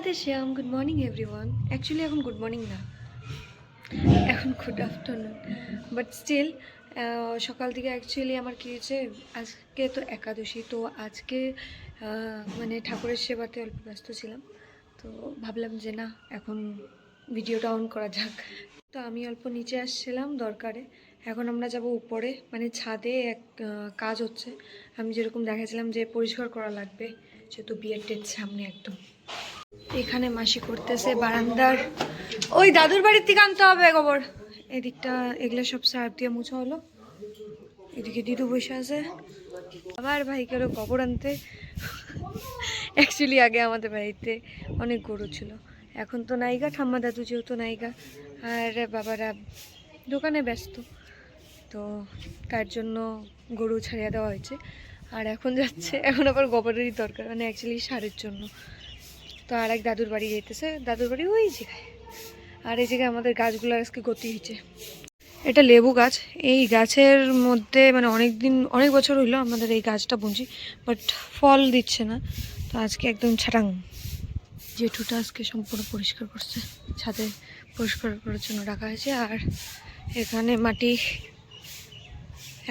রাধে শ্যাম, good morning everyone. Actually এখন good morning না, এখন গুড আফটারনুন, বাট স্টিল সকাল থেকে অ্যাকচুয়ালি আমার কী হয়েছে, আজকে তো একাদশী, তো আজকে মানে ঠাকুরের সেবাতে অল্প ব্যস্ত ছিলাম। তো ভাবলাম যে না, এখন ভিডিওটা অন করা যাক। তো আমি অল্প নিচে আসছিলাম দরকারে। এখন আমরা যাব উপরে, মানে ছাদে এক কাজ হচ্ছে। আমি যেরকম দেখাছিলাম যে পরিষ্কার করা লাগবে, যেহেতু বিয়ের ডেট সামনে একদম। এখানে মাসি করতেছে বারান্দার, ওই দাদুর বাড়ির থেকে আনতে হবে গোবর। এদিকটা এগুলো সব সার্ফ দিয়ে মুছা হলো। এদিকে দিদু বসে আছে, আবার ভাই গেল গোবর আনতে। অ্যাকচুয়ালি আগে আমাদের বাড়িতে অনেক গরু ছিল, এখন তো নাইগা, ঠাম্মা দাদু যেহেতু নাইগা, আর বাবারা দোকানে ব্যস্ত, তো তার জন্য গরু ছাড়িয়ে দেওয়া হয়েছে। আর এখন যাচ্ছে, এখন আবার গোবরেরই দরকার, মানে অ্যাকচুয়ালি সারের জন্য। তো আর এক দাদুর বাড়ি যেতেছে, দাদুর বাড়ি ওই জায়গায়। আর এই জায়গায় আমাদের গাছগুলো আজকে গতি হয়েছে। এটা লেবু গাছ, এই গাছের মধ্যে মানে অনেক বছর হইলো আমাদের এই গাছটা বুনছি, বাট ফল দিচ্ছে না। তো আজকে একদম ছাটাং জেঠুটা আজকে সম্পূর্ণ পরিষ্কার করছে, ছাদে পরিষ্কার করার জন্য রাখা হয়েছে। আর এখানে মাটি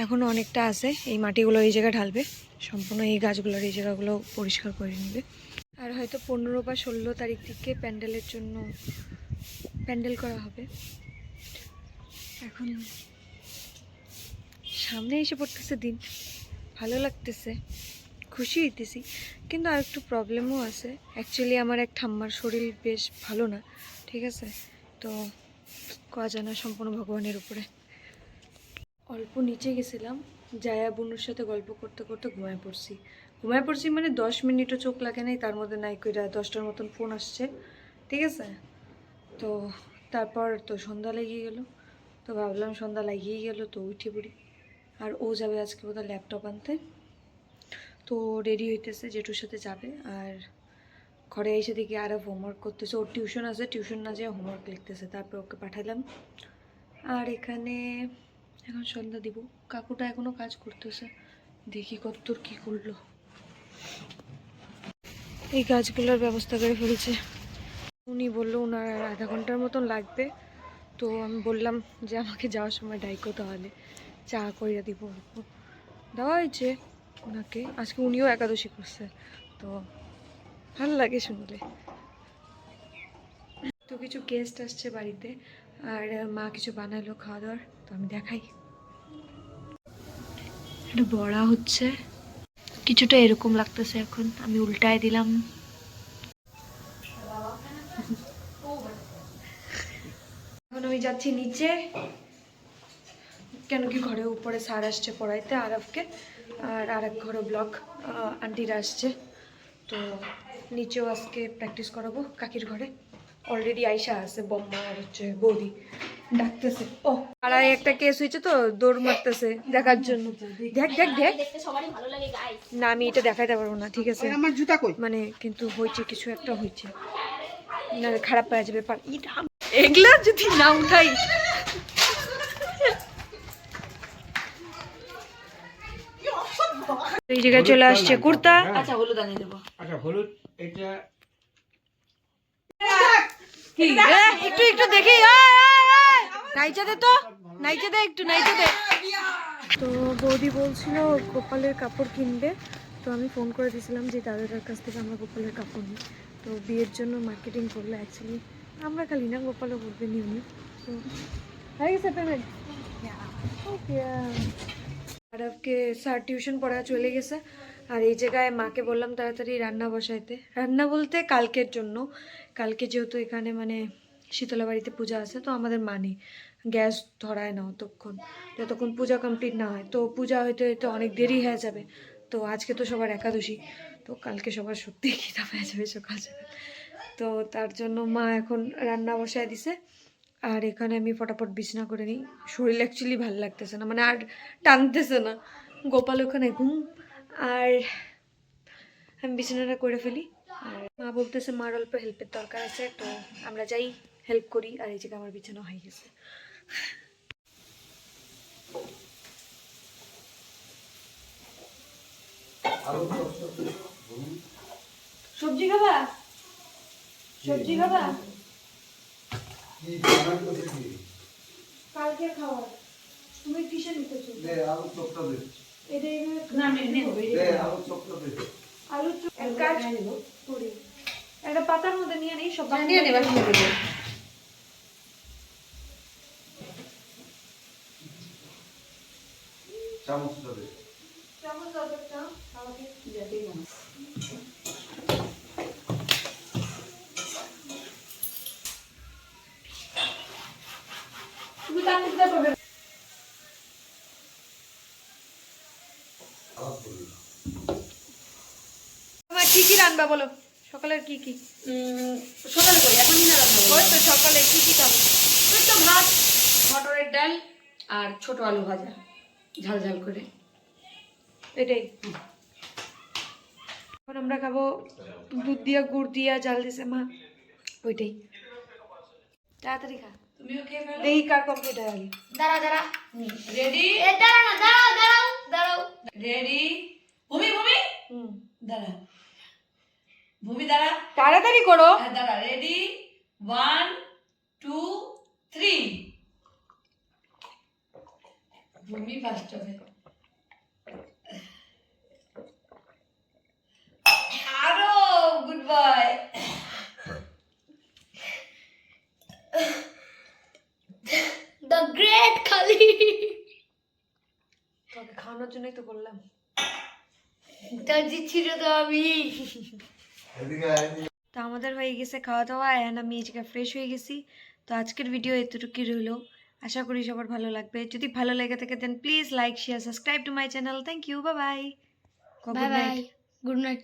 এখনও অনেকটা আছে, এই মাটিগুলো এই জায়গায় ঢালবে, সম্পূর্ণ এই গাছগুলোর এই জায়গাগুলো পরিষ্কার করে নেবে। আর হয়তো 15 বা 16 তারিখ থেকে প্যান্ডেলের জন্য প্যান্ডেল করা হবে। এখন সামনে এসে পড়তেছে দিন, ভালো লাগতেছে, খুশি হইতেছি, কিন্তু আর একটু প্রবলেমও আছে। অ্যাকচুয়ালি আমার এক ঠাম্মার শরীর বেশ ভালো না, ঠিক আছে, তো কয়া যায় না, সম্পূর্ণ ভগবানের উপরে। অল্প নিচে গেছিলাম, জায়া বুনুর সাথে গল্প করতে করতে ঘুমায় পড়ছি মানে 10 মিনিটও চোখ লাগে নাই, তার মধ্যে নাই কইরা 10টার মতন ফোন আসছে, ঠিক আছে। তো তারপর তো সন্ধ্যা লেগে গেল, তো ভাবলাম সন্ধ্যা লাগিয়েই গেল, তো উঠে পড়ি। আর ও যাবে আজকে বোধহয় ল্যাপটপ আনতে, তো রেডি হইতেছে, জেঠুর সাথে যাবে। আর ঘরে এসে দেখি আর হোমওয়ার্ক করতেছে, ওর টিউশন আছে, টিউশন না যেয়ে হোমওয়ার্ক লিখতেছে, তারপর ওকে পাঠালাম। আর এখানে এখন সন্ধ্যা দিব, কাকুটা এখনো কাজ করতেছে, দেখি কতদূর কি করলো। এই গাছগুলোর ব্যবস্থা করে ফেলছে, উনি বললো ওনার আধা ঘন্টার মতন লাগবে। তো আমি বললাম যে আমাকে যাওয়ার সময় ডাইকো, তাহলে চা কইরা দিব অল্প। দেওয়া হয়েছে ওনাকে, আজকে উনিও একাদশী করছে, তো ভালো লাগে শুনলে। তো কিছু গেস্ট আসছে বাড়িতে, আর মা কিছু বানালো খাওয়া দাওয়ার, তো আমি দেখাই। এটা বড়া হচ্ছে, কিছুটা এরকম লাগতেছে, এখন আমি উল্টায় দিলাম। এখন আমি যাচ্ছি নিচে, কেন কি ঘরে উপরে স্যার আসছে পড়াইতে আরবকে, আর আরেক ঘরে ব্লক আন্টিরা আসছে, তো নিচেও আজকে প্র্যাকটিস করাবো কাকির ঘরে। অলরেডি আইসা আছে বম্মা আর হচ্ছে বৌদি ডাকতেছে। ও আর একটা কেস হয়েছে, তো দৌড় মারতেছে দেখার জন্য। দেখ দেখ দেখ, না আমি এটা দেখাইতে পারবো না, ঠিক আছে, মানে কিন্তু হয়েছে, কিছু একটা হয়েছে, না খারাপ পাওয়া যাবে। এগুলা যদি না উঠাই, এই জায়গায় চলে আসছে কুর্তা। আচ্ছা হলুদ আনিয়ে দেবো, আচ্ছা হলুদ এটা একটু একটু দেখি, নাইচা দে তো, নাইচা দে একটু, নাইচা দে। তো বৌদি বলছিল গোপালের কাপড় কিনবে, তো আমি ফোন করে দিয়েছিলাম যে দাদাটার কাছ থেকে আমরা গোপালের কাপড় নিই। তো বিয়ের জন্য মার্কেটিং করলো, অ্যাকচুয়ালি আমরা খালি না, গোপালও বলবে নিউনি। তো হয়ে গেছে পেমেন্ট, ওকে। আরবকে স্যার টিউশন পড়া চলে গেছে, আর এই জায়গায় মাকে বললাম তাড়াতাড়ি রান্না বসাইতে, রান্না বলতে কালকের জন্য। কালকে যেহেতু এখানে মানে শীতলা বাড়িতে পূজা আছে, তো আমাদের মানে গ্যাস ধরায় না অতক্ষণ, যতক্ষণ পূজা কমপ্লিট না হয়, তো পূজা হইতে হইতে অনেক দেরি হয়ে যাবে। তো আজকে তো সবার একাদশী, তো কালকে সবার সত্যি খিদা হয়ে যাবে সকাল সকাল, তো তার জন্য মা এখন রান্না বসায় দিছে। আর এখানে আমি ফটাফট বিছানা করে নিই, শরীর অ্যাকচুয়ালি ভালো লাগতেছে না, মানে আর টানতেছে না, গোপাল ওখানে ঘুম, আর আমি বিছানাটা করে ফেলি। আর মা বলতেছে মার অল্প হেল্পের দরকার আছে, তো আমরা যাই হেল্প করি। আর এই জায়গায় আমার বিছানা হয়ে গেছে। সবজি খাবা? সবজি খাবা? কালকে খাওয়া তুমি কিসে নিতেছো? আলু চপটা দে। এটা না নেব আলু চপটা দে। আলু চপ এক কাজ করি, একটা পাতার মধ্যে নিয়ে নিই, সব নিয়ে নেবা নিয়ে দেবো। চামচটা দে। চামচ দাও একটা আমাকে যেতেই না। তুমি চামচ দাও করবে। তোমার কি কি রান্না বলো? সকালের কি কি? সকালে করি এখনই না রান্না ওই তো সকালে কি কি খাবো? ওই তো ভাত, মটরের ডাল আর ছোট আলু ভাজা ঝাল ঝাল করে। এটাই এখন আমরা খাবো দুধ দিয়া গুড় দিয়া জাল দিছে মা, ওইটাই। তাড়াতাড়ি খা, তুমিও খেয়ে ফেলো। দেখি কার কমপ্লিট হয় আগে। দাঁড়া দাঁড়া রেডি দাঁড়াও না, দাঁড়াও দাঁড়াও দাঁড়াও। রেডি ভূমি ভূমি দাঁড়া ভূমি দাঁড়া তাড়াতাড়ি করো। হ্যাঁ দাঁড়া রেডি 1 2 3 ভূমি ফার্স্ট হবে আরো গুড বয় দ্য গ্রেট খালি। তোকে খাওয়ানোর জন্যই তো বললাম। তা দিচ্ছিল তো আমি। তো আমাদের হয়ে গেছে খাওয়া দাওয়া, এখন আমি এই জায়গায় ফ্রেশ হয়ে গেছি। তো আজকের ভিডিও এতটুকুই রইলো, আশা করি সবার ভালো লাগবে। যদি ভালো লেগে থাকে then please like share subscribe to my channel. Thank you, bye bye. Bye bye, good night.